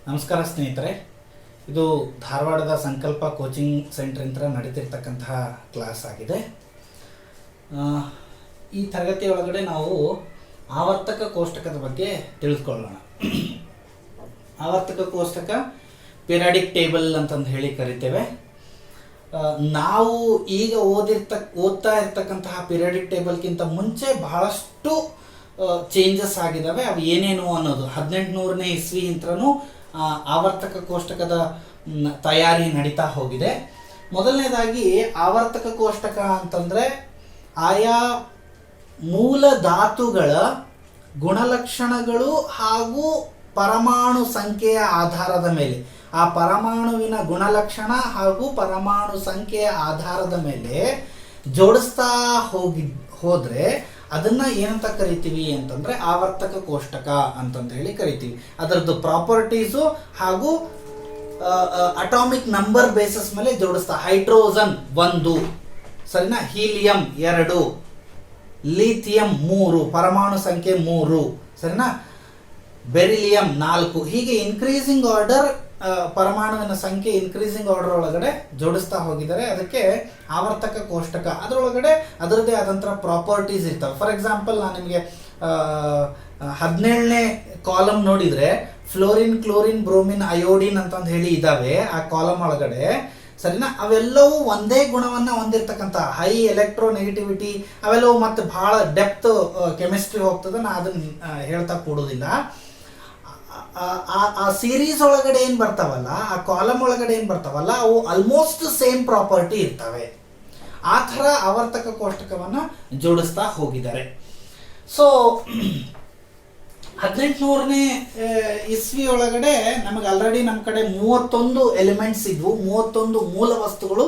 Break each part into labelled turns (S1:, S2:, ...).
S1: ನಮಸ್ಕಾರ ಸ್ನೇಹಿತರೆ, ಇದು ಧಾರವಾಡದ ಸಂಕಲ್ಪ ಕೋಚಿಂಗ್ ಸೆಂಟ್ರಿಂದ ನಡೀತಿರ್ತಕ್ಕಂತಹ ಕ್ಲಾಸ್ ಆಗಿದೆ. ಈ ತರಗತಿ ಒಳಗಡೆ ನಾವು ಆವರ್ತಕ ಕೋಷ್ಟಕದ ಬಗ್ಗೆ ತಿಳಿದುಕೊಳ್ಳೋಣ. ಆವರ್ತಕ ಕೋಷ್ಟಕ ಪಿರಿಯಾಡಿಕ್ ಟೇಬಲ್ ಅಂತಂದು ಹೇಳಿ ಕರಿತೇವೆ. ನಾವು ಈಗ ಓದ್ತಾ ಇರ್ತಕ್ಕಂತಹ ಪಿರಿಯಾಡಿಕ್ ಟೇಬಲ್ಗಿಂತ ಮುಂಚೆ ಬಹಳಷ್ಟು ಚೇಂಜಸ್ ಆಗಿದ್ದಾವೆ. ಅವು ಏನೇನು ಅನ್ನೋದು 1800ನೇ ಇಸ್ವಿಯಿಂದನೂ ಆವರ್ತಕ ಕೋಷ್ಟಕದ ತಯಾರಿ ನಡೀತಾ ಹೋಗಿದೆ. ಮೊದಲನೇದಾಗಿ ಆವರ್ತಕ ಕೋಷ್ಟಕ ಅಂತಂದರೆ ಆಯಾ ಮೂಲ ಧಾತುಗಳ ಗುಣಲಕ್ಷಣಗಳು ಹಾಗೂ ಪರಮಾಣು ಸಂಖ್ಯೆಯ ಆಧಾರದ ಮೇಲೆ, ಆ ಪರಮಾಣುವಿನ ಗುಣಲಕ್ಷಣ ಹಾಗೂ ಪರಮಾಣು ಸಂಖ್ಯೆಯ ಆಧಾರದ ಮೇಲೆ ಜೋಡಿಸ್ತಾ ಹೋದರೆ ಅದನ್ನು ಏನಂತ ಕರಿತೀವಿ ಅಂತಂದರೆ ಆವರ್ತಕ ಕೋಷ್ಟಕ ಅಂತಂದು ಹೇಳಿ ಕರಿತೀವಿ. ಅದರದ್ದು ಪ್ರಾಪರ್ಟೀಸು ಹಾಗೂ ಅಟಾಮಿಕ್ ನಂಬರ್ ಬೇಸಿಸ್ ಮೇಲೆ ಜೋಡಿಸ್ತಾ, ಹೈಡ್ರೋಜನ್ 1, ಸರಿನಾ, ಹೀಲಿಯಂ 2, ಲಿಥಿಯಂ 3, ಪರಮಾಣು ಸಂಖ್ಯೆ 3, ಸರಿನಾ, ಬೆರಿಲಿಯಂ 4, ಹೀಗೆ ಇನ್ಕ್ರೀಸಿಂಗ್ ಆರ್ಡರ್ ಪರಮಾಣುವಿನ ಸಂಖ್ಯೆ ಇನ್ಕ್ರೀಸಿಂಗ್ ಆರ್ಡರ್ ಒಳಗಡೆ ಜೋಡಿಸ್ತಾ ಹೋಗಿದ್ದಾರೆ. ಅದಕ್ಕೆ ಆವರ್ತಕ ಕೋಷ್ಟಕ. ಅದರೊಳಗಡೆ ಅದರದ್ದೇ ಆದಂಥ ಪ್ರಾಪರ್ಟೀಸ್ ಇರ್ತವೆ. ಫಾರ್ ಎಕ್ಸಾಂಪಲ್, ನಾನು ನಿಮಗೆ 17ನೇ ಕಾಲಮ್ ನೋಡಿದರೆ ಫ್ಲೋರಿನ್, ಕ್ಲೋರಿನ್, ಬ್ರೋಮಿನ್, ಅಯೋಡಿನ್ ಅಂತಂದು ಹೇಳಿ ಇದ್ದಾವೆ ಆ ಕಾಲಮ್ ಒಳಗಡೆ, ಸರಿನಾ. ಅವೆಲ್ಲವೂ ಒಂದೇ ಗುಣವನ್ನು ಹೊಂದಿರತಕ್ಕಂಥ ಹೈ ಎಲೆಕ್ಟ್ರೋನೆಗೆಟಿವಿಟಿ, ಅವೆಲ್ಲವೂ ಮತ್ತು ಭಾಳ ಡೆಪ್ತ್ ಕೆಮಿಸ್ಟ್ರಿ ಹೋಗ್ತದೆ. ನಾನು ಅದನ್ನು ಹೇಳ್ತಾ ಕೊಡೋದಿಲ್ಲ. ಆ ಸೀರೀಸ್ ಒಳಗಡೆ ಏನು ಬರ್ತಾವಲ್ಲ, ಆ ಕಾಲಮ್ ಒಳಗಡೆ ಏನು ಬರ್ತಾವಲ್ಲ, ಅವು ಆಲ್ಮೋಸ್ಟ್ ಸೇಮ್ ಪ್ರಾಪರ್ಟಿ ಇರ್ತವೆ. ಆ ಥರ ಆವರ್ತಕ ಕೋಷ್ಟಕವನ್ನು ಜೋಡಿಸ್ತಾ ಹೋಗಿದ್ದಾರೆ. ಸೊ 1800ನೇ ಇಸ್ವಿ ಒಳಗಡೆ ನಮಗೆ ಆಲ್ರೆಡಿ ನಮ್ಮ ಕಡೆ 31 ಎಲಿಮೆಂಟ್ಸ್ ಇದ್ವು, 31 ಮೂಲ ವಸ್ತುಗಳು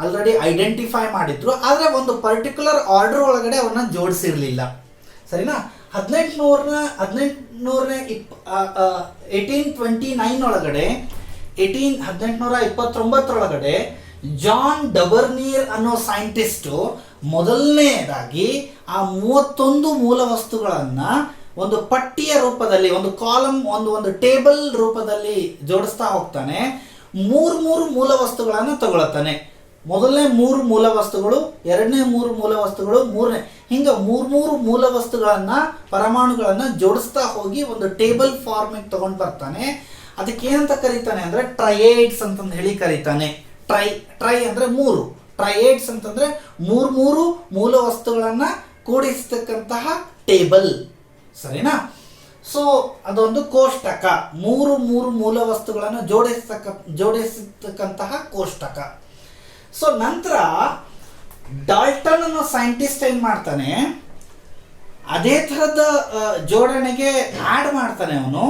S1: ಆಲ್ರೆಡಿ ಐಡೆಂಟಿಫೈ ಮಾಡಿದ್ರು. ಆದರೆ ಒಂದು ಪರ್ಟಿಕ್ಯುಲರ್ ಆರ್ಡರ್ ಒಳಗಡೆ ಅವನ್ನ ಜೋಡಿಸಿರಲಿಲ್ಲ, ಸರಿನಾ. 1829 ಒಳಗಡೆ 1829 ಜಾನ್ ಡಬರ್ನಿಯರ್ ಅನ್ನೋ ಸೈಂಟಿಸ್ಟು ಮೊದಲನೇದಾಗಿ ಆ 31 ಮೂಲ ವಸ್ತುಗಳನ್ನು ಒಂದು ಪಟ್ಟಿಯ ರೂಪದಲ್ಲಿ, ಒಂದು ಕಾಲಮ್, ಒಂದು ಟೇಬಲ್ ರೂಪದಲ್ಲಿ ಜೋಡಿಸ್ತಾ ಹೋಗ್ತಾನೆ. ಮೂರು ಮೂಲ ವಸ್ತುಗಳನ್ನು ತಗೊಳ್ತಾನೆ. ಮೊದಲನೇ 3 ಮೂಲ ವಸ್ತುಗಳು, ಎರಡನೇ 3 ಮೂಲ ವಸ್ತುಗಳು, ಮೂರನೇ, ಹಿಂಗೆ ಮೂರು ಮೂಲ ವಸ್ತುಗಳನ್ನ, ಪರಮಾಣುಗಳನ್ನ ಜೋಡಿಸ್ತಾ ಹೋಗಿ ಒಂದು ಟೇಬಲ್ ಫಾರ್ಮಿಗೆ ತಗೊಂಡು ಬರ್ತಾನೆ. ಅದಕ್ಕೆ ಏನಂತ ಕರೀತಾನೆ ಅಂದ್ರೆ ಟ್ರಯೇಡ್ಸ್ ಅಂತಂದು ಹೇಳಿ ಕರೀತಾನೆ. ಟ್ರೈ ಅಂದ್ರೆ 3, ಟ್ರಯೇಡ್ಸ್ ಅಂತಂದ್ರೆ ಮೂರು ಮೂಲ ವಸ್ತುಗಳನ್ನ ಕೂಡಿಸ್ತಕ್ಕಂತಹ ಟೇಬಲ್, ಸರಿನಾ. ಸೊ ಅದೊಂದು ಕೋಷ್ಟಕ, ಮೂರು ಮೂಲ ವಸ್ತುಗಳನ್ನು ಜೋಡಿಸತಕ್ಕಂತಹ ಕೋಷ್ಟಕ. ಸೊ ನಂತರ ಡಾಲ್ಟನ್ ಅನ್ನೋ ಸೈಂಟಿಸ್ಟ್ ಏನ್ ಮಾಡ್ತಾನೆ, ಅದೇ ಥರದ ಜೋಡಣೆಗೆ ಆ್ಯಡ್ ಮಾಡ್ತಾನೆ. ಅವನು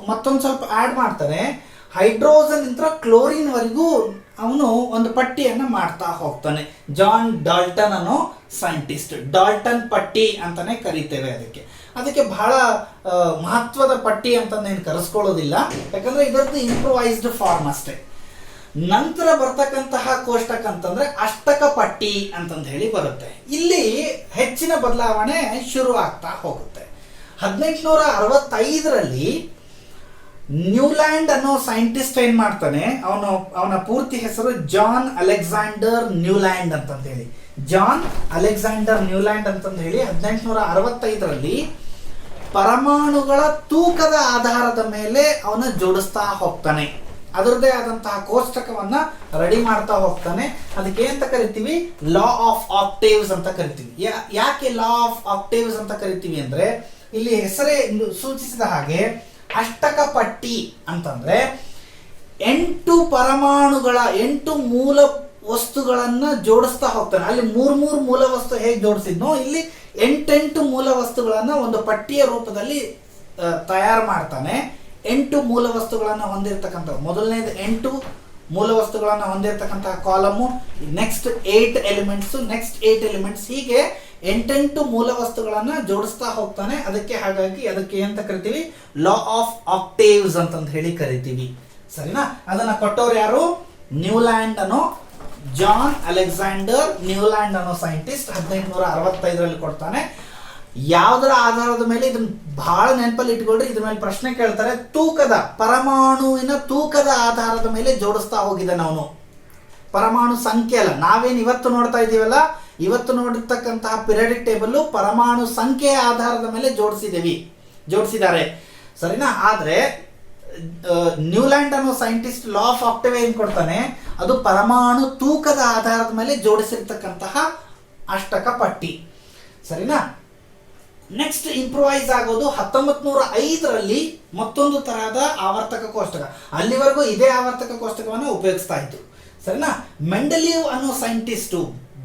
S1: ಮತ್ತೊಂದು ಸ್ವಲ್ಪ ಆ್ಯಡ್ ಮಾಡ್ತಾನೆ. ಹೈಡ್ರೋಜನ್ ಇಂದ ಕ್ಲೋರಿನ್ ವರೆಗೂ ಅವನು ಒಂದು ಪಟ್ಟಿಯನ್ನು ಮಾಡ್ತಾ ಹೋಗ್ತಾನೆ. ಜಾನ್ ಡಾಲ್ಟನ್ ಅನ್ನೋ ಸೈಂಟಿಸ್ಟ್, ಡಾಲ್ಟನ್ ಪಟ್ಟಿ ಅಂತಾನೆ ಕರಿತೇವೆ. ಅದಕ್ಕೆ ಬಹಳ ಮಹತ್ವದ ಪಟ್ಟಿ ಅಂತಂದೇನು ಕರೆಸ್ಕೊಳ್ಳೋದಿಲ್ಲ, ಯಾಕಂದ್ರೆ ಇದರದ್ದು ಇಂಪ್ರೂವೈಸ್ಡ್ ಫಾರ್ಮ್ ಅಷ್ಟೇ. ನಂತರ ಬರ್ತಕ್ಕಂತಹ ಕೋಷ್ಟಕ ಅಂತಂದ್ರೆ ಅಷ್ಟಕ ಪಟ್ಟಿ ಅಂತಂದು ಹೇಳಿ ಬರುತ್ತೆ. ಇಲ್ಲಿ ಹೆಚ್ಚಿನ ಬದಲಾವಣೆ ಶುರು ಆಗ್ತಾ ಹೋಗುತ್ತೆ. 1865ರಲ್ಲಿ ನ್ಯೂಲ್ಯಾಂಡ್ ಅನ್ನೋ ಸೈಂಟಿಸ್ಟ್ ಏನ್ ಮಾಡ್ತಾನೆ, ಅವನ ಪೂರ್ತಿ ಹೆಸರು ಜಾನ್ ಅಲೆಕ್ಸಾಂಡರ್ ನ್ಯೂಲ್ಯಾಂಡ್ ಅಂತಂದು ಹೇಳಿ. ಜಾನ್ ಅಲೆಕ್ಸಾಂಡರ್ ನ್ಯೂಲ್ಯಾಂಡ್ ಅಂತಂದು ಹೇಳಿ 1865ರಲ್ಲಿ ಪರಮಾಣುಗಳ ತೂಕದ ಆಧಾರದ ಮೇಲೆ ಅವನ ಜೋಡಿಸ್ತಾ ಹೋಗ್ತಾನೆ. ಅದರದ್ದೇ ಆದಂತಹ ಕೋಷ್ಟಕವನ್ನ ರೆಡಿ ಮಾಡ್ತಾ ಹೋಗ್ತಾನೆ. ಅದಕ್ಕೆ ಅಂತ ಕರಿತೀವಿ ಲಾ ಆಫ್ ಆಕ್ಟೇವ್ಸ್ ಅಂತ ಕರಿತೀವಿ. ಯಾಕೆ ಲಾ ಆಫ್ ಆಕ್ಟೇವ್ಸ್ ಅಂತ ಕರಿತೀವಿ ಅಂದ್ರೆ, ಇಲ್ಲಿ ಹೆಸರೇ ಸೂಚಿಸಿದ ಹಾಗೆ ಅಷ್ಟಕ ಪಟ್ಟಿ ಅಂತಂದ್ರೆ 8 ಪರಮಾಣುಗಳ 8 ಮೂಲ ವಸ್ತುಗಳನ್ನ ಜೋಡಿಸ್ತಾ ಹೋಗ್ತಾನೆ. ಅಲ್ಲಿ ಮೂರು ಮೂಲ ವಸ್ತು ಹೇಗೆ ಜೋಡಿಸಿದ್ನೋ, ಇಲ್ಲಿ 8 ಮೂಲ ವಸ್ತುಗಳನ್ನ ಒಂದು ಪಟ್ಟಿಯ ರೂಪದಲ್ಲಿ ತಯಾರು ಮಾಡ್ತಾನೆ. 8 ಮೂಲ ವಸ್ತುಗಳನ್ನು ಹೊಂದಿರತಕ್ಕಂಥ, ಮೊದಲನೇದು 8 ಮೂಲ ವಸ್ತುಗಳನ್ನು ಹೊಂದಿರತಕ್ಕಂತಹ column, next 8 elements, next 8 elements, ಹೀಗೆ 8 ಮೂಲ ವಸ್ತುಗಳನ್ನು ಜೋಡಿಸ್ತಾ ಹೋಗ್ತಾನೆ. ಹಾಗಾಗಿ ಅದಕ್ಕೆ ಅಂತ ಕರಿತೀವಿ ಲಾ ಆಫ್ ಆಕ್ಟೇವ್ಸ್ ಅಂತಂದು ಹೇಳಿ ಕರಿತೀವಿ, ಸರಿನಾ. ಅದನ್ನ ಕೊಟ್ಟವ್ರು ಯಾರು? ನ್ಯೂಲ್ಯಾಂಡ್ ಅನ್ನೋ ಜಾನ್ ಅಲೆಕ್ಸಾಂಡರ್ ನ್ಯೂಲ್ಯಾಂಡ್ ಅನ್ನೋ ಸೈಂಟಿಸ್ಟ್ 1865ರಲ್ಲಿ ಕೊಡ್ತಾನೆ. ಯಾವುದರ ಆಧಾರದ ಮೇಲೆ, ಇದನ್ನ ಬಹಳ ನೆನಪಲ್ಲಿ ಇಟ್ಕೊಳ್ರಿ, ಇದ್ರ ಮೇಲೆ ಪ್ರಶ್ನೆ ಕೇಳ್ತಾರೆ. ತೂಕದ, ಪರಮಾಣುವಿನ ತೂಕದ ಆಧಾರದ ಮೇಲೆ ಜೋಡಿಸ್ತಾ ಹೋಗಿದ್ದಾನೆ ಅವನು. ಪರಮಾಣು ಸಂಖ್ಯೆ ಅಲ್ಲ, ನಾವೇನು ಇವತ್ತು ನೋಡ್ತಾ ಇದ್ದೀವಲ್ಲ, ಇವತ್ತು ನೋಡಿರ್ತಕ್ಕಂತಹ ಪಿರಿಯಾಡಿಕ್ ಟೇಬಲ್ ಪರಮಾಣು ಸಂಖ್ಯೆಯ ಆಧಾರದ ಮೇಲೆ ಜೋಡಿಸಿದ್ದಾರೆ, ಸರಿನಾ. ಆದ್ರೆ ನ್ಯೂಲ್ಯಾಂಡ್ ಅನ್ನೋ ಸೈಂಟಿಸ್ಟ್ ಲಾ ಆಫ್ ಆಕ್ಟಿವ್ ಏನ್ ಕೊಡ್ತಾನೆ, ಅದು ಪರಮಾಣು ತೂಕದ ಆಧಾರದ ಮೇಲೆ ಜೋಡಿಸಿರ್ತಕ್ಕಂತಹ ಅಷ್ಟಕ ಪಟ್ಟಿ, ಸರಿನಾ. ನೆಕ್ಸ್ಟ್ ಇಂಪ್ರೂವೈಸ್ ಆಗೋದು 1905ರಲ್ಲಿ ಮತ್ತೊಂದು ತರಹದ ಆವರ್ತಕ ಕೋಷ್ಟಕ. ಅಲ್ಲಿವರೆಗೂ ಇದೇ ಆವರ್ತಕ ಕೋಷ್ಟಕವನ್ನು ಉಪಯೋಗಿಸ್ತಾ ಇತ್ತು, ಸರಿನಾ. ಮೆಂಡಲೀವ್ ಅನ್ನೋ ಸೈಂಟಿಸ್ಟು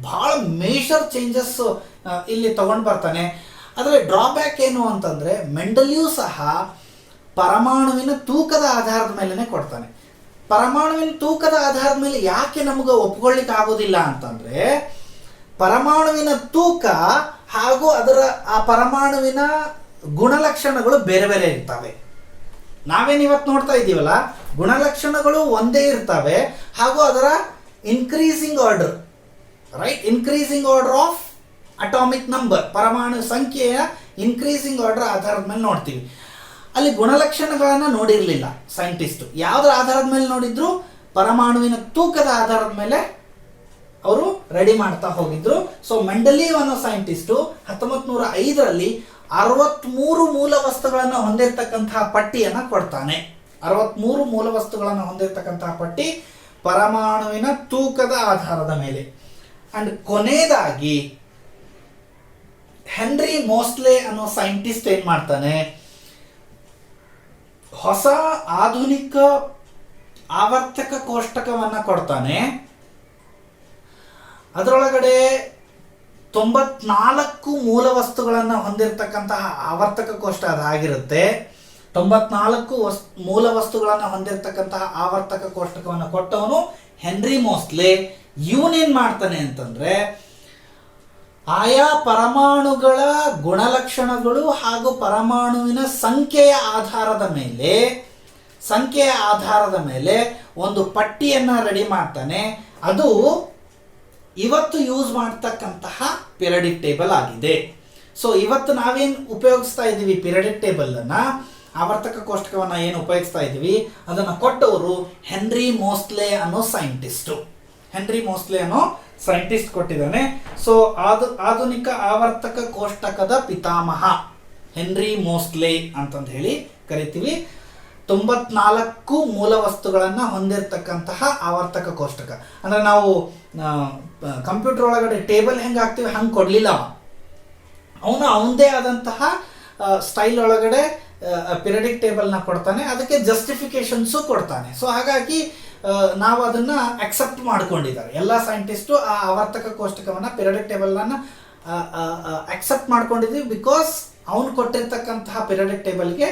S1: ಬಹಳ ಮೇಜರ್ ಚೇಂಜಸ್ ಇಲ್ಲಿ ತಗೊಂಡು ಬರ್ತಾನೆ. ಆದರೆ ಡ್ರಾಬ್ಯಾಕ್ ಏನು ಅಂತಂದ್ರೆ, ಮೆಂಡಲೀವ್ ಸಹ ಪರಮಾಣುವಿನ ತೂಕದ ಆಧಾರದ ಮೇಲೆನೆ ಕೊಡ್ತಾನೆ. ಪರಮಾಣುವಿನ ತೂಕದ ಆಧಾರದ ಮೇಲೆ ಯಾಕೆ ನಮಗೆ ಒಪ್ಕೊಳ್ಳಿಕ್ಕೆ ಆಗೋದಿಲ್ಲ ಅಂತಂದ್ರೆ, ಪರಮಾಣುವಿನ ತೂಕ ಹಾಗೂ ಅದರ ಆ ಪರಮಾಣುವಿನ ಗುಣಲಕ್ಷಣಗಳು ಬೇರೆ ಬೇರೆ ಇರ್ತವೆ. ನಾವೇನು ಇವತ್ತು ನೋಡ್ತಾ ಇದ್ದೀವಲ್ಲ, ಗುಣಲಕ್ಷಣಗಳು ಒಂದೇ ಇರ್ತವೆ, ಹಾಗೂ ಅದರ increasing order, right, increasing order of atomic number, ಪರಮಾಣು ಸಂಖ್ಯೆಯ ಇನ್ಕ್ರೀಸಿಂಗ್ ಆರ್ಡರ್ ಆಧಾರದ ಮೇಲೆ ನೋಡ್ತೀವಿ. ಅಲ್ಲಿ ಗುಣಲಕ್ಷಣಗಳನ್ನ ನೋಡಿರಲಿಲ್ಲ ಸೈಂಟಿಸ್ಟ್. ಯಾವುದರ ಆಧಾರದ ಮೇಲೆ ನೋಡಿದ್ರು, ಪರಮಾಣುವಿನ ತೂಕದ ಆಧಾರದ ಮೇಲೆ ಅವರು ರೆಡಿ ಮಾಡ್ತಾ ಹೋಗಿದ್ರು. ಸೊ ಮೆಂಡಲೀವ್ ಅನ್ನೋ ಸೈಂಟಿಸ್ಟು 1905ರಲ್ಲಿ 63 ಮೂಲ ವಸ್ತುಗಳನ್ನು ಹೊಂದಿರತಕ್ಕಂತಹ ಪಟ್ಟಿಯನ್ನು ಕೊಡ್ತಾನೆ. 63 ಮೂಲ ವಸ್ತುಗಳನ್ನು ಹೊಂದಿರತಕ್ಕಂತಹ ಪಟ್ಟಿ ಪರಮಾಣುವಿನ ತೂಕದ ಆಧಾರದ ಮೇಲೆ. ಅಂಡ್ ಕೊನೆಯದಾಗಿ ಹೆನ್ರಿ ಮೋಸ್ಲೆ ಅನ್ನೋ ಸೈಂಟಿಸ್ಟ್ ಏನ್ ಮಾಡ್ತಾನೆ, ಹೊಸ ಆಧುನಿಕ ಆವರ್ತಕ ಕೋಷ್ಟಕವನ್ನ ಕೊಡ್ತಾನೆ. ಅದರೊಳಗಡೆ 94 ಮೂಲ ವಸ್ತುಗಳನ್ನು ಹೊಂದಿರತಕ್ಕಂತಹ ಆವರ್ತಕ ಕೋಷ್ಟ ಅದಾಗಿರುತ್ತೆ. 94 ಮೂಲ ವಸ್ತುಗಳನ್ನು ಹೊಂದಿರತಕ್ಕಂತಹ ಆವರ್ತಕ ಕೋಷ್ಟಕವನ್ನು ಕೊಟ್ಟವನು ಹೆನ್ರಿ ಮೋಸ್ಲೆ. ಇವನೇನ್ ಮಾಡ್ತಾನೆ ಅಂತಂದ್ರೆ, ಆಯಾ ಪರಮಾಣುಗಳ ಗುಣಲಕ್ಷಣಗಳು ಹಾಗೂ ಪರಮಾಣುವಿನ ಸಂಖ್ಯೆಯ ಆಧಾರದ ಮೇಲೆ ಒಂದು ಪಟ್ಟಿಯನ್ನ ರೆಡಿ ಮಾಡ್ತಾನೆ. ಅದು ಇವತ್ತು ಯೂಸ್ ಮಾಡ್ತಕ್ಕಂತಹ ಪಿರಿಯಾಡಿಕ್ ಟೇಬಲ್ ಆಗಿದೆ. ಸೊ ಇವತ್ತು ನಾವೇನು ಉಪಯೋಗಿಸ್ತಾ ಇದ್ದೀವಿ ಪಿರಿಯಾಡಿಕ್ ಟೇಬಲ್ ಅನ್ನ, ಆವರ್ತಕ ಕೋಷ್ಟಕವನ್ನ ಏನು ಉಪಯೋಗಿಸ್ತಾ ಇದ್ದೀವಿ, ಅದನ್ನು ಕೊಟ್ಟವರು ಹೆನ್ರಿ ಮೋಸ್ಲೆ ಅನ್ನೋ ಸೈಂಟಿಸ್ಟ್ ಕೊಟ್ಟಿದ್ದಾನೆ. ಸೊ ಆಧುನಿಕ ಆವರ್ತಕ ಕೋಷ್ಟಕದ ಪಿತಾಮಹ ಹೆನ್ರಿ ಮೋಸ್ಲೆ ಅಂತಂದು ಹೇಳಿ ಕರಿತೀವಿ. 94 ಮೂಲ ವಸ್ತುಗಳನ್ನು ಹೊಂದಿರತಕ್ಕಂತಹ ಆವರ್ತಕ ಕೋಷ್ಟಕ. ಅಂದ್ರೆ ನಾವು ಕಂಪ್ಯೂಟರ್ ಒಳಗಡೆ ಟೇಬಲ್ ಹೆಂಗೆ ಹಾಕ್ತೀವಿ ಹಂಗೆ ಕೊಡಲಿಲ್ಲ ಅವನು. ಅವನದೇ ಆದಂತಹ ಸ್ಟೈಲ್ ಒಳಗಡೆ ಪಿರಿಯಾಡಿಕ್ ಟೇಬಲ್ನ ಕೊಡ್ತಾನೆ, ಅದಕ್ಕೆ ಜಸ್ಟಿಫಿಕೇಶನ್ಸು ಕೊಡ್ತಾನೆ. ಸೊ ಹಾಗಾಗಿ ನಾವು ಅದನ್ನ ಅಕ್ಸೆಪ್ಟ್ ಮಾಡ್ಕೊಂಡಿದ್ದಾರೆ ಎಲ್ಲ ಸೈಂಟಿಸ್ಟು. ಆ ಆವರ್ತಕ ಕೋಷ್ಟಕವನ್ನ ಪಿರಿಯಾಡಿಕ್ ಟೇಬಲ್ನ ಅಕ್ಸೆಪ್ಟ್ ಮಾಡ್ಕೊಂಡಿದ್ದೀವಿ, ಬಿಕಾಸ್ ಅವನು ಕೊಟ್ಟಿರ್ತಕ್ಕಂತಹ ಪಿರಿಯಾಡಿಕ್ ಟೇಬಲ್ಗೆ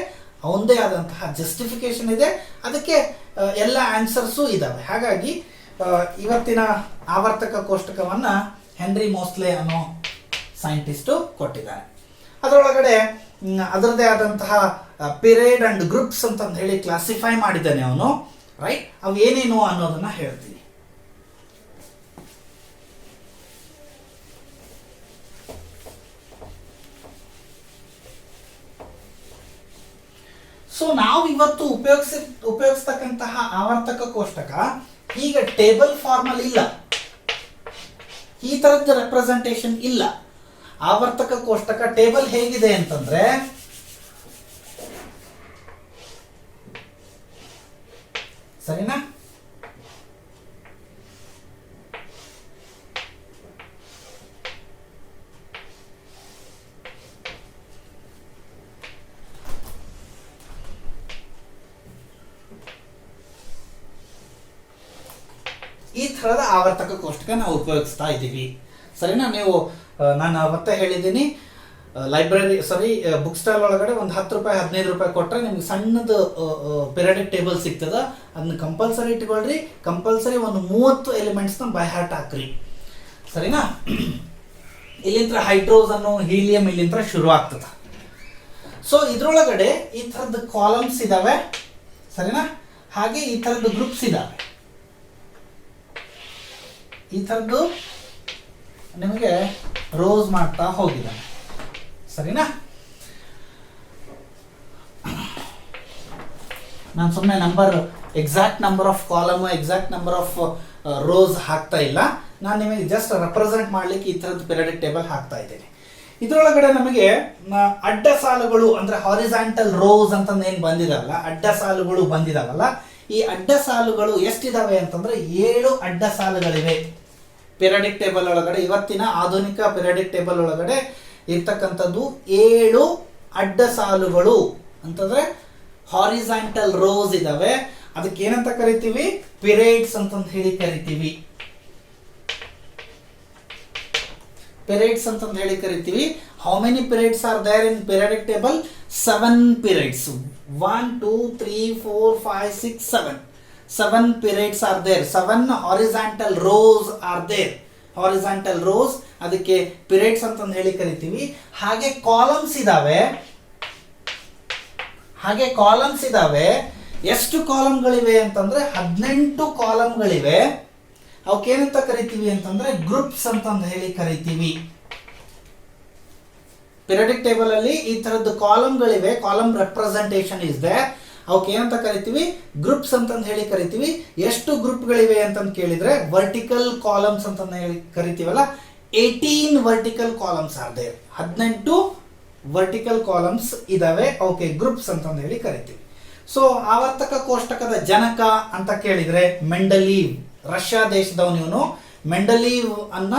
S1: ಅವನದೇ ಆದಂತಹ ಜಸ್ಟಿಫಿಕೇಶನ್ ಇದೆ, ಅದಕ್ಕೆ ಎಲ್ಲ ಆನ್ಸರ್ಸು ಇದ್ದಾವೆ. ಹಾಗಾಗಿ ಇವತ್ತಿನ ಆವರ್ತಕ ಕೋಷ್ಟಕವನ್ನ ಹೆನ್ರಿ ಮೋಸ್ಲೆ ಅನ್ನೋ ಸೈಂಟಿಸ್ಟು ಕೊಟ್ಟಿದ್ದಾನೆ. ಅದರೊಳಗಡೆ ಅದರದೇ ಆದಂತಹ ಪಿರಿಯಡ್ ಅಂಡ್ ಗ್ರೂಪ್ಸ್ ಅಂತಂದು ಹೇಳಿ ಕ್ಲಾಸಿಫೈ ಮಾಡಿದ್ದಾನೆ ಅವನು, ರೈಟ್. ಅವು ಏನೇನು ಅನ್ನೋದನ್ನ ಹೇಳ್ತೀನಿ. ಸೊ ನಾವು ಇವತ್ತು ಉಪಯೋಗಿಸ್ತಕ್ಕಂತಹ ಆವರ್ತಕ ಕೋಷ್ಟಕ ಈಗ ಟೇಬಲ್ ಫಾರ್ಮಲ್ ಇಲ್ಲ, ಈ ತರದ ರೆಪ್ರೆಸೆಂಟೇಷನ್ ಇಲ್ಲ. ಆವರ್ತಕ ಕೋಷ್ಟಕ ಟೇಬಲ್ ಹೇಗಿದೆ ಅಂತಂದ್ರೆ, ಸರಿನಾ, ಈ ಥರದ ಆವರ್ತಕ ಕೋಷ್ಟಕ ನಾವು ಉಪಯೋಗಿಸ್ತಾ ಇದ್ದೀವಿ, ಸರಿನಾ. ನೀವು ನಾನು ಅವತ್ತೇ ಹೇಳಿದ್ದೀನಿ, ಬುಕ್ ಸ್ಟಾಲ್ ಒಳಗಡೆ ಒಂದು 10 ರೂಪಾಯಿ 15 ರೂಪಾಯಿ ಕೊಟ್ಟರೆ ನಿಮ್ಗೆ ಸಣ್ಣದು ಪಿರಿಯಾಡಿಕ್ ಟೇಬಲ್ ಸಿಗ್ತದ. ಅದನ್ನ ಕಂಪಲ್ಸರಿ ಇಟ್ಕೊಳ್ರಿ. ಕಂಪಲ್ಸರಿ ಒಂದು 30 ಎಲಿಮೆಂಟ್ಸ್ನ ಬೈ ಹಾರ್ಟ್ ಹಾಕ್ರಿ, ಸರಿನಾ. ಇಲ್ಲಿಂದ ಹೈಡ್ರೋಜನ್ನು ಹೀಲಿಯಂ ಇಲ್ಲಿಂದ ಶುರು ಆಗ್ತದ. ಸೊ ಇದ್ರೊಳಗಡೆ ಈ ಥರದ ಕಾಲಮ್ಸ್ ಇದಾವೆ, ಸರಿನಾ. ಹಾಗೆ ಈ ಥರದ ಗ್ರೂಪ್ಸ್ ಇದಾವೆ. ಈ ಥರದ್ದು ನಿಮಗೆ ರೋಸ್ ಮಾಡ್ತಾ ಹೋಗಿದ್ದಾನೆ, ಸರಿನಾ? ನಾನು ಸುಮ್ಮನೆ exact number of column, exact number of rose ಹಾಕ್ತಾ ಇಲ್ಲ. ನಾನು ನಿಮಗೆ ಜಸ್ಟ್ ರೆಪ್ರೆಸೆಂಟ್ ಮಾಡ್ಲಿಕ್ಕೆ ಈ ಥರದ್ದು ಪಿರಿಯಾಡಿಕ್ ಟೇಬಲ್ ಹಾಕ್ತಾ ಇದ್ದೇನೆ. ಇದರೊಳಗಡೆ ನಮಗೆ ಅಡ್ಡ ಸಾಲುಗಳು ಅಂದ್ರೆ ಹಾರಿಜಾಂಟಲ್ ರೋಸ್ ಅಂತ ಏನು ಬಂದಿದಲ್ಲ, ಅಡ್ಡ ಸಾಲುಗಳು ಬಂದಿದಾವಲ್ಲ, ಈ ಅಡ್ಡ ಸಾಲುಗಳು ಎಷ್ಟಿದಾವೆ ಅಂತಂದ್ರೆ 7 ಅಡ್ಡ ಸಾಲುಗಳಿವೆ ಪಿರಿಯಾಡಿಕ್ ಟೇಬಲ್ ಒಳಗಡೆ. ಇವತ್ತಿನ ಆಧುನಿಕ ಪಿರಿಯಾಡಿಕ್ ಟೇಬಲ್ ಒಳಗಡೆ ಇರ್ತಕ್ಕಂಥದ್ದು 7 ಅಡ್ಡ ಸಾಲುಗಳು ಅಂತಂದ್ರೆ ಹಾರಿಜಾಂಟಲ್ ರೋಸ್ ಇದಾವೆ. ಅದಕ್ಕೆ ಏನಂತ ಕರಿತೀವಿ? ಪಿರಿಯಡ್ಸ್ ಅಂತ ಹೇಳಿ ಕರಿತೀವಿ. ಪಿರಿಯಡ್ಸ್ ಅಂತ ಹೇಳಿ ಕರಿತೀವಿ. How many periods are there in periodic table? 7 periods. 1 2 3 4 5 6 7. 7 periods are there. 7 horizontal rows are there. Horizontal rows ಅದಕ್ಕೆ periods ಅಂತ ಹೇಳಿ ಕರಿತೀವಿ. ಹಾಗೆ ಕಾಲಮ್ಸ್ ಇದಾವೆ. ಎಷ್ಟು ಕಾಲಮ್ಗಳಿವೆ ಅಂತಂದ್ರೆ 18 ಕಾಲಮ್ಗಳಿವೆ. ಅವಕ್ಕೆ ಏನಂತ ಕರಿತೀವಿ ಅಂತಂದ್ರೆ ಗ್ರೂಪ್ಸ್ ಅಂತ ಹೇಳಿ ಕರಿತೀವಿ. ಪಿರಿಯಾಡಿಕ್ ಟೇಬಲ್ ಅಲ್ಲಿ ಈ ತರದ್ದು ಕಾಲಮ್ಗಳಿವೆ. Column representation is there. ಅವಕ್ಕೆ ಏನಂತ ಕರಿತೀವಿ? ಗ್ರೂಪ್ಸ್ ಅಂತ ಹೇಳಿ ಕರಿತೀವಿ. ಎಷ್ಟು ಗ್ರೂಪ್ಗಳಿವೆ ಅಂತ ಕೇಳಿದ್ರೆ ವರ್ಟಿಕಲ್ ಕಾಲಮ್ಸ್ ಅಂತ ಹೇಳಿ ಕರಿತೀವಲ್ಲ, 18 vertical columns are there. 18 vertical columns ಇದಾವೆ. ಓಕೆ, ಗ್ರೂಪ್ಸ್ ಅಂತ ಹೇಳಿ ಕರಿತೀವಿ. ಸೊ ಆವರ್ತಕ ಕೋಷ್ಟಕದ ಜನಕ ಅಂತ ಕೇಳಿದ್ರೆ ಮೆಂಡಲೀವ್, ರಷ್ಯಾ ದೇಶದವನು ಇವನು. ಮೆಂಡಲೀವ್ ಅನ್ನ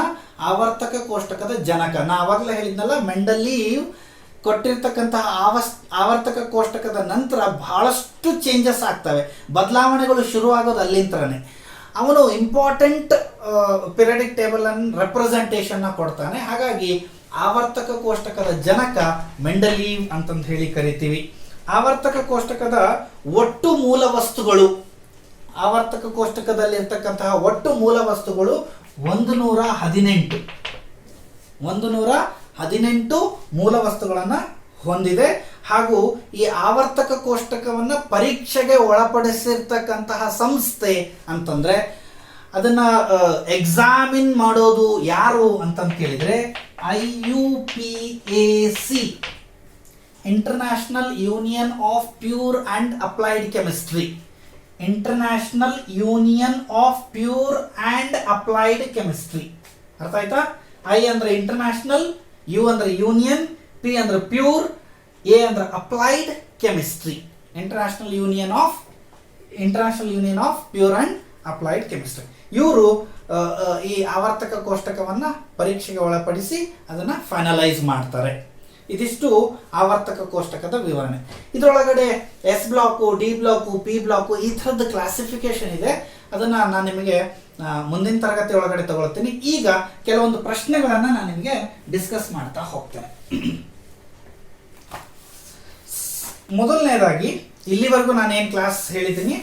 S1: ಆವರ್ತಕ ಕೋಷ್ಟಕದ ಜನಕ. ನಾ ಆವಾಗಲೇ ಹೇಳಿದ್ನಲ್ಲ, ಮೆಂಡಲೀವ್ ಕೊಟ್ಟಿರ್ತಕ್ಕಂತಹ ಆವರ್ತಕ ಕೋಷ್ಟಕದ ನಂತರ ಬಹಳಷ್ಟು ಚೇಂಜಸ್ ಆಗ್ತವೆ, ಬದಲಾವಣೆಗಳು ಶುರುವಾಗೋದು ಅಲ್ಲಿಂತ್ರನೇ. ಅವನು ಇಂಪಾರ್ಟೆಂಟ್ ಪಿರಿಯಾಡಿಕ್ ಟೇಬಲ್ ಅನ್ನು ರೆಪ್ರೆಸೆಂಟೇಷನ್ ಕೊಡ್ತಾನೆ. ಹಾಗಾಗಿ ಆವರ್ತಕ ಕೋಷ್ಟಕದ ಜನಕ ಮೆಂಡಲೀವ್ ಅಂತಂದು ಹೇಳಿ ಕರಿತೀವಿ. ಆವರ್ತಕ ಕೋಷ್ಟಕದ ಒಟ್ಟು ಮೂಲ ವಸ್ತುಗಳು, ಆವರ್ತಕ ಕೋಷ್ಟಕದಲ್ಲಿ ಇರ್ತಕ್ಕಂತಹ ಒಟ್ಟು ಮೂಲ ವಸ್ತುಗಳು 118 ಮೂಲ ವಸ್ತುಗಳನ್ನು ಹೊಂದಿದೆ. ಹಾಗೂ ಈ ಆವರ್ತಕ ಕೋಷ್ಟಕವನ್ನ ಪರೀಕ್ಷೆಗೆ ಒಳಪಡಿಸಿರ್ತಕ್ಕಂತಹ ಸಂಸ್ಥೆ ಅಂತಂದ್ರೆ ಅದನ್ನ ಎಕ್ಸಾಮಿನ್ ಮಾಡೋದು ಯಾರು ಅಂತ ಕೇಳಿದ್ರೆ IUPAC, international union of pure and applied chemistry. International union of pure and applied chemistry. ಅರ್ಥ ಆಯ್ತಾ? ಐ ಅಂದ್ರೆ ಇಂಟರ್ನ್ಯಾಷನಲ್, ಯು ಅಂದ್ರೆ ಯೂನಿಯನ್, ಪಿ ಅಂದ್ರೆ ಪ್ಯೂರ್, ಎ ಅಂದ್ರೆ applied chemistry. International union of pure and applied chemistry. ಇವರು ಈ ಆವರ್ತಕ ಕೋಷ್ಟಕವನ್ನ ಪರೀಕ್ಷೆಗೆ ಒಳಪಡಿಸಿ ಅದನ್ನ ಫೈನಲೈಸ್ ಮಾಡ್ತಾರೆ. ಇದಿಷ್ಟು ಆವರ್ತಕ ಕೋಷ್ಟಕದ ವಿವರಣೆ. ಇದರೊಳಗಡೆ S block, D block, P block ಈ ಥರದ ಕ್ಲಾಸಿಫಿಕೇಶನ್ ಇದೆ. ಅದನ್ನ ನಾನು ನಿಮಗೆ ಮುಂದಿನ ತರಗತಿ ಒಳಗಡೆ ತಗೊಳ್ತೀನಿ. ಈಗ ಕೆಲವೊಂದು ಪ್ರಶ್ನೆಗಳನ್ನ ನಾನು ನಿಮಗೆ ಡಿಸ್ಕಸ್ ಮಾಡ್ತಾ ಹೋಗ್ತೇನೆ. ಮೊದಲನೇದಾಗಿ ಇಲ್ಲಿವರೆಗೂ ನಾನು ಏನು ಕ್ಲಾಸ್ ಹೇಳಿದ್ದೀನಿ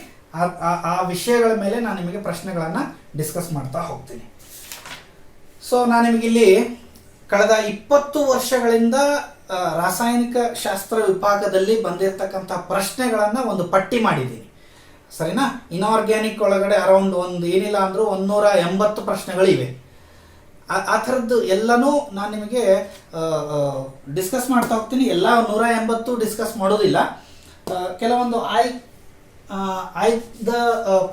S1: ಆ ವಿಷಯಗಳ ಮೇಲೆ ನಾನು ನಿಮಗೆ ಪ್ರಶ್ನೆಗಳನ್ನ ಡಿಸ್ಕಸ್ ಮಾಡ್ತಾ ಹೋಗ್ತೀನಿ. ಸೊ ನಾನು ನಿಮಗಿಲ್ಲಿ ಕಳೆದ 20 ವರ್ಷಗಳಿಂದ ರಾಸಾಯನಿಕ ಶಾಸ್ತ್ರ ವಿಭಾಗದಲ್ಲಿ ಬಂದಿರತಕ್ಕಂಥ ಪ್ರಶ್ನೆಗಳನ್ನ ಒಂದು ಪಟ್ಟಿ ಮಾಡಿದ್ದೀನಿ. ಸರಿನಾ? ಇನ್ಆರ್ಗ್ಯಾನಿಕ್ ಒಳಗಡೆ ಅರೌಂಡ್ ಏನಿಲ್ಲ ಅಂದ್ರೂ 180 ಪ್ರಶ್ನೆಗಳಿವೆ. ಆ ಥರದ್ದು ಎಲ್ಲನೂ ನಾನು ನಿಮಗೆ ಡಿಸ್ಕಸ್ ಮಾಡ್ತಾ ಹೋಗ್ತೀನಿ. ಎಲ್ಲ 180 ಡಿಸ್ಕಸ್ ಮಾಡೋದಿಲ್ಲ. ಕೆಲವೊಂದು ಆಯ್ದ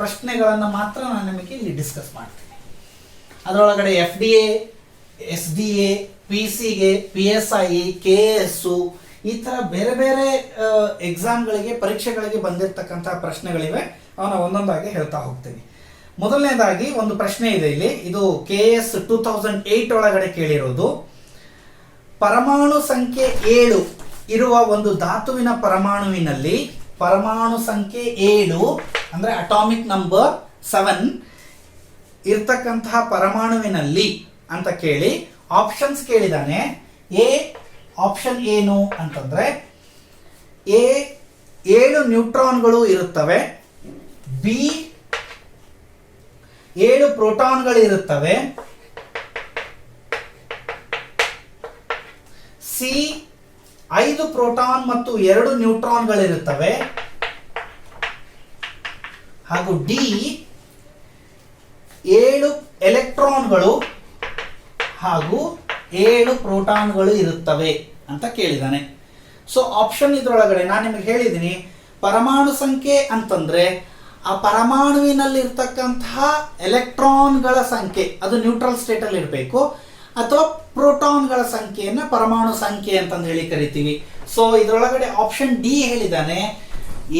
S1: ಪ್ರಶ್ನೆಗಳನ್ನು ಮಾತ್ರ ನಾನು ನಿಮಗೆ ಇಲ್ಲಿ ಡಿಸ್ಕಸ್ ಮಾಡ್ತೀನಿ. ಅದರೊಳಗಡೆ FDA, SDA, PCಗೆ, PSI, KS ಈ ಥರ ಬೇರೆ ಬೇರೆ ಎಕ್ಸಾಮ್ಗಳಿಗೆ, ಪರೀಕ್ಷೆಗಳಿಗೆ ಬಂದಿರತಕ್ಕಂತಹ ಪ್ರಶ್ನೆಗಳಿವೆ. ಅವನ್ನ ಒಂದೊಂದಾಗಿ ಹೇಳ್ತಾ ಹೋಗ್ತೀನಿ. ಮೊದಲನೇದಾಗಿ ಒಂದು ಪ್ರಶ್ನೆ ಇದೆ ಇಲ್ಲಿ. ಇದು KS 2008 ಒಳಗಡೆ ಕೇಳಿರೋದು. ಪರಮಾಣು ಸಂಖ್ಯೆ 7 ಇರುವ ಒಂದು ಧಾತುವಿನ ಪರಮಾಣುವಿನಲ್ಲಿ ಪರಮಾಣು ಸಂಖ್ಯೆ 7 ಅಂದ್ರೆ ಅಟಾಮಿಕ್ ನಂಬರ್ 7 ಇರ್ತಕ್ಕಂತಹ ಪರಮಾಣುವಿನಲ್ಲಿ ಅಂತ ಕೇಳಿ ಆಪ್ಷನ್ಸ್ ಕೇಳಿದಾನೆ. ಎ ಆಪ್ಷನ್ ಏನು ಅಂತಂದ್ರೆ ಎ 7 ನ್ಯೂಟ್ರಾನ್ಗಳು ಇರುತ್ತವೆ, ಬಿ 7 ಪ್ರೋಟಾನ್ಗಳು ಇರುತ್ತವೆ, ಸಿ 5 ಪ್ರೋಟಾನ್ ಮತ್ತು 2 ನ್ಯೂಟ್ರಾನ್ಗಳಿರುತ್ತವೆ, ಹಾಗೂ ಡಿ 7 ಎಲೆಕ್ಟ್ರಾನ್ಗಳು ಹಾಗೂ 7 ಪ್ರೋಟಾನ್ಗಳು ಇರುತ್ತವೆ ಅಂತ ಕೇಳಿದಾನೆ. ಸೊ ಆಪ್ಷನ್ ಇದ್ರೊಳಗಡೆ ನಾನು ನಿಮಗೆ ಹೇಳಿದ್ದೀನಿ, ಪರಮಾಣು ಸಂಖ್ಯೆ ಅಂತಂದ್ರೆ ಆ ಪರಮಾಣುವಿನಲ್ಲಿರ್ತಕ್ಕಂತಹ ಎಲೆಕ್ಟ್ರಾನ್ಗಳ ಸಂಖ್ಯೆ ಅದು ನ್ಯೂಟ್ರಲ್ ಸ್ಟೇಟ್ ಅಲ್ಲಿ ಇರಬೇಕು, ಅಥವಾ ಪ್ರೋಟಾನ್ಗಳ ಸಂಖ್ಯೆಯನ್ನ ಪರಮಾಣು ಸಂಖ್ಯೆ ಅಂತಂದು ಹೇಳಿ ಕರಿತೀವಿ. ಸೊ ಇದರೊಳಗಡೆ ಆಪ್ಷನ್ ಡಿ ಹೇಳಿದಾನೆ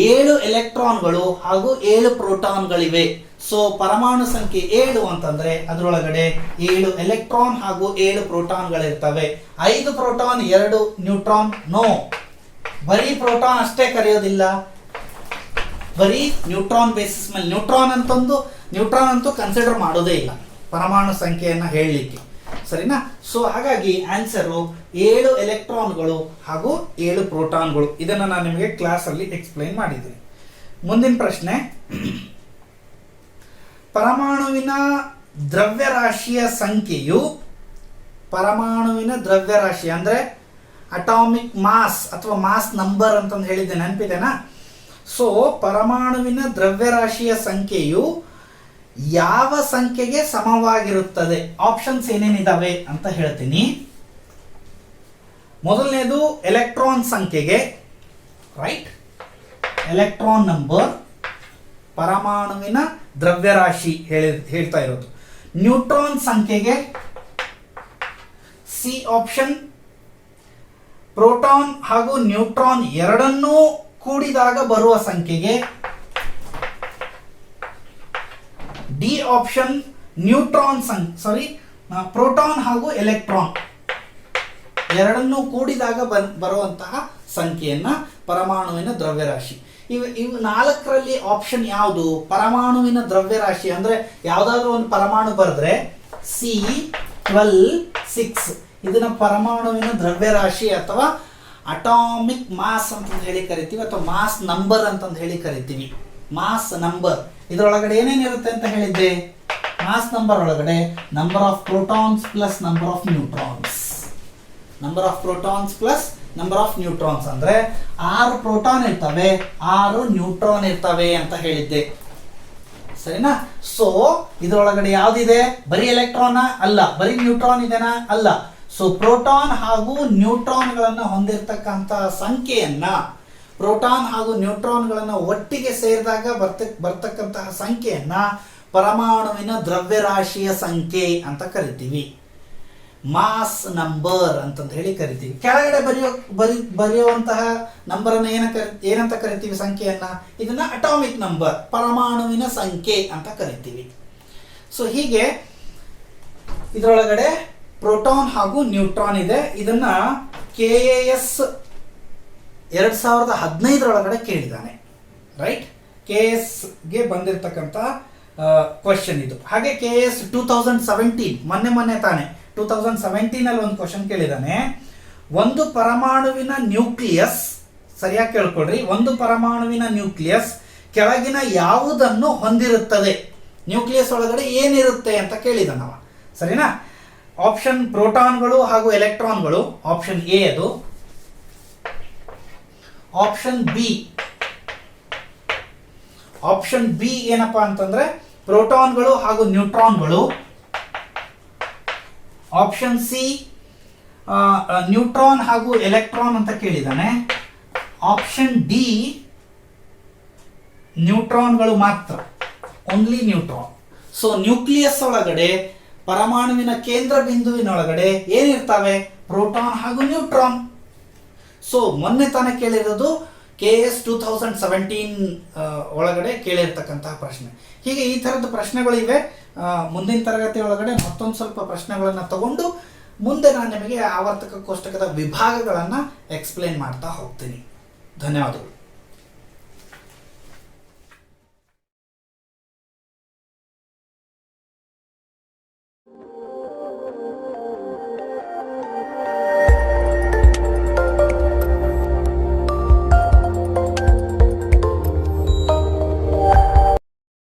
S1: 7 ಎಲೆಕ್ಟ್ರಾನ್ಗಳು ಹಾಗೂ 7 ಪ್ರೋಟಾನ್ಗಳಿವೆ. ಸೊ ಪರಮಾಣು ಸಂಖ್ಯೆ 7 ಅಂತಂದ್ರೆ ಅದರೊಳಗಡೆ 7 ಎಲೆಕ್ಟ್ರಾನ್ ಹಾಗೂ 7 ಪ್ರೋಟಾನ್ಗಳಿರ್ತವೆ. 5 ಪ್ರೋಟಾನ್ 2 ನ್ಯೂಟ್ರಾನ್. ನೋ, ಬರೀ ಪ್ರೋಟಾನ್ ಅಷ್ಟೇ ಕರೆಯೋದಿಲ್ಲ, ಬರೀ ನ್ಯೂಟ್ರಾನ್ ಬೇಸಿಸ್ ಮೇಲೆ. ನ್ಯೂಟ್ರಾನ್ ಅಂತೂ ಕನ್ಸಿಡರ್ ಮಾಡೋದೇ ಇಲ್ಲ ಪರಮಾಣು ಸಂಖ್ಯೆಯನ್ನ ಹೇಳಲಿಕ್ಕೆ, ಸರಿನಾ? ಸೊ ಹಾಗಾಗಿ ಆನ್ಸರು 7 ಎಲೆಕ್ಟ್ರಾನ್ಗಳು ಹಾಗೂ 7 ಪ್ರೋಟಾನ್ಗಳು. ಇದನ್ನು ನಾನು ನಿಮಗೆ ಕ್ಲಾಸ್ ಅಲ್ಲಿ ಎಕ್ಸ್ಪ್ಲೈನ್ ಮಾಡಿದ್ದೀನಿ. ಮುಂದಿನ ಪ್ರಶ್ನೆ, ಪರಮಾಣುವಿನ ದ್ರವ್ಯರಾಶಿಯ ಸಂಖ್ಯೆಯು, ಪರಮಾಣುವಿನ ದ್ರವ್ಯರಾಶಿ ಅಂದ್ರೆ ಅಟಾಮಿಕ್ ಮಾಸ್ ಅಥವಾ ಮಾಸ್ ನಂಬರ್ ಅಂತಂದು ಹೇಳಿದ್ದೆ, ನೆನಪಿದೆನಾ? ಸೊ ಪರಮಾಣುವಿನ ದ್ರವ್ಯರಾಶಿಯ ಸಂಖ್ಯೆಯು ಯಾವ ಸಂಖ್ಯೆಗೆ ಸಮವಾಗಿರುತ್ತದೆ? ಆಪ್ಷನ್ಸ್ ಏನೇನಿದಾವೆ ಅಂತ ಹೇಳ್ತೀನಿ. ಮೊದಲನೇದು ಎಲೆಕ್ಟ್ರಾನ್ ಸಂಖ್ಯೆಗೆ, ರೈಟ್? ಎಲೆಕ್ಟ್ರಾನ್ ನಂಬರ್ ಪರಮಾಣುವಿನ ದ್ರವ್ಯರಾಶಿ ಹೇಳ್ತಾ ಇರೋದು. ನ್ಯೂಟ್ರಾನ್ ಸಂಖ್ಯೆಗೆ ಸಿ ಆಪ್ಷನ್. ಪ್ರೋಟಾನ್ ಹಾಗೂ ನ್ಯೂಟ್ರಾನ್ ಎರಡನ್ನೂ ಕೂಡಿದಾಗ ಬರುವ ಸಂಖ್ಯೆಗೆ ಡಿ ಆಪ್ಷನ್. ಪ್ರೋಟಾನ್ ಹಾಗೂ ಎಲೆಕ್ಟ್ರಾನ್ ಎರಡನ್ನೂ ಕೂಡಿದಾಗ ಬರುವಂತಹ ಸಂಖ್ಯೆಯನ್ನ ಪರಮಾಣುವಿನ ದ್ರವ್ಯರಾಶಿ. ಇವು ನಾಲ್ಕರಲ್ಲಿ ಆಪ್ಷನ್ ಯಾವುದು? ಪರಮಾಣುವಿನ ದ್ರವ್ಯರಾಶಿ ಅಂದ್ರೆ ಯಾವ್ದಾದ್ರು ಒಂದು ಪರಮಾಣು ಬರೆದ್ರೆ C12 ಇದನ್ನ ಪರಮಾಣುವಿನ ದ್ರವ್ಯರಾಶಿ ಅಥವಾ ಅಟಾಮಿಕ್ ಮಾಸ್ ಅಂತ ಹೇಳಿ ಕರಿತೀವಿ, ಅಥವಾ ಮಾಸ್ ನಂಬರ್ ಅಂತ ಹೇಳಿ ಕರಿತೀವಿ. ಮಾಸ್ ನಂಬರ್ ಇದರೊಳಗಡೆ ಏನೇನಿರುತ್ತೆ ಅಂತ ಹೇಳಿದ್ದೆ? ಮಾಸ್ ನಂಬರ್ ಒಳಗಡೆ number of protons plus number of neutrons. Number of protons plus number of neutrons ಅಂದ್ರೆ 6 ಪ್ರೋಟಾನ್ ಇರ್ತವೆ, 6 ನ್ಯೂಟ್ರಾನ್ ಇರ್ತವೆ ಅಂತ ಹೇಳಿದ್ದೆ, ಸರಿನಾ? ಸೊ ಇದರೊಳಗಡೆ ಯಾವ್ದಿದೆ? ಬರೀ ಎಲೆಕ್ಟ್ರಾನ್ ಅಲ್ಲ, ಬರೀ ನ್ಯೂಟ್ರಾನ್ ಇದೆನಾ? ಅಲ್ಲ. ಸೊ ಪ್ರೋಟಾನ್ ಹಾಗೂ ನ್ಯೂಟ್ರಾನ್ಗಳನ್ನು ಹೊಂದಿರತಕ್ಕಂತ ಸಂಖ್ಯೆಯನ್ನ, ಪ್ರೋಟಾನ್ ಹಾಗೂ ನ್ಯೂಟ್ರಾನ್ಗಳನ್ನು ಒಟ್ಟಿಗೆ ಸೇರಿದಾಗ ಬರ್ತಕ್ಕಂತಹ ಸಂಖ್ಯೆಯನ್ನ ಪರಮಾಣುವಿನ ದ್ರವ್ಯರಾಶಿಯ ಸಂಖ್ಯೆ ಅಂತ ಕರಿತೀವಿ, ಮಾಸ್ ನಂಬರ್ ಅಂತಂದು ಹೇಳಿ ಕರಿತೀವಿ. ಕೆಳಗಡೆ ಬರೆಯುವಂತಹ ನಂಬರ್ ಅನ್ನ ಏನಂತ ಕರಿತೀವಿ? ಸಂಖ್ಯೆಯನ್ನ. ಇದನ್ನ ಅಟಾಮಿಕ್ ನಂಬರ್, ಪರಮಾಣುವಿನ ಸಂಖ್ಯೆ ಅಂತ ಕರಿತೀವಿ. ಸೊ ಹೀಗೆ ಇದರೊಳಗಡೆ ಪ್ರೋಟಾನ್ ಹಾಗೂ ನ್ಯೂಟ್ರಾನ್ ಇದೆ. ಇದನ್ನ KAS 2015 ಕೇಳಿದಾನೆ, ರೈಟ್? KAS ಗೆ ಬಂದಿರತಕ್ಕಂತ ಕ್ವಶನ್ ಇದು. ಹಾಗೆ KAS 2017 ಮೊನ್ನೆ ತಾನೆ 2017 ಅಲ್ಲಿ ಒಂದು ಕ್ವಶನ್ ಕೇಳಿದಾನೆ. ಒಂದು ಪರಮಾಣುವಿನ ನ್ಯೂಕ್ಲಿಯಸ್, ಸರಿಯಾಗಿ ಕೇಳ್ಕೊಳ್ರಿ, ಒಂದು ಪರಮಾಣುವಿನ ನ್ಯೂಕ್ಲಿಯಸ್ ಕೆಳಗಿನ ಯಾವುದನ್ನು ಹೊಂದಿರುತ್ತದೆ? ನ್ಯೂಕ್ಲಿಯಸ್ ಒಳಗಡೆ ಏನಿರುತ್ತೆ ಅಂತ ಕೇಳಿದಾನವ, ಸರಿನಾ? ಆಪ್ಷನ್ ಪ್ರೋಟಾನ್ಗಳು ಹಾಗೂ ಎಲೆಕ್ಟ್ರಾನ್ಗಳು, ಆಪ್ಷನ್ ಎ ಅದು. ಆಪ್ಷನ್ ಬಿ ಏನಪ್ಪಾ ಅಂತಂದ್ರೆ ಪ್ರೋಟಾನ್ಗಳು ಹಾಗೂ ನ್ಯೂಟ್ರಾನ್ಗಳು. ಆಪ್ಷನ್ ಸಿ ನ್ಯೂಟ್ರಾನ್ ಹಾಗೂ ಎಲೆಕ್ಟ್ರಾನ್ ಅಂತ ಕೇಳಿದಾನೆ. ಆಪ್ಷನ್ ಡಿ ನ್ಯೂಟ್ರಾನ್ಗಳು ಮಾತ್ರ, ಓನ್ಲಿ ನ್ಯೂಟ್ರಾನ್. ಸೊ ನ್ಯೂಕ್ಲಿಯಸ್ ಒಳಗಡೆ ಪರಮಾಣುವಿನ ಕೇಂದ್ರ ಬಿಂದುವಿನೊಳಗಡೆ ಏನಿರ್ತವೆ? ಪ್ರೋಟಾನ್ ಹಾಗೂ ನ್ಯೂಟ್ರಾನ್. ಸೊ ಮೊನ್ನೆ ತಾನೇ ಕೇಳಿರೋದು KAS 2017 ಒಳಗಡೆ ಕೇಳಿರ್ತಕ್ಕಂತಹ ಪ್ರಶ್ನೆ. ಹೀಗೆ ಈ ತರದ ಪ್ರಶ್ನೆಗಳು ಇವೆ. ಮುಂದಿನ ತರಗತಿ ಒಳಗಡೆ ಮತ್ತೊಂದು ಸ್ವಲ್ಪ ಪ್ರಶ್ನೆಗಳನ್ನ ತಗೊಂಡು ಮುಂದೆ ನಾನು ನಿಮಗೆ ಆವರ್ತಕ ಕೋಷ್ಟಕದ ವಿಭಾಗಗಳನ್ನ ಎಕ್ಸ್ಪ್ಲೇನ್ ಮಾಡ್ತಾ ಹೋಗ್ತೀನಿ. ಧನ್ಯವಾದಗಳು.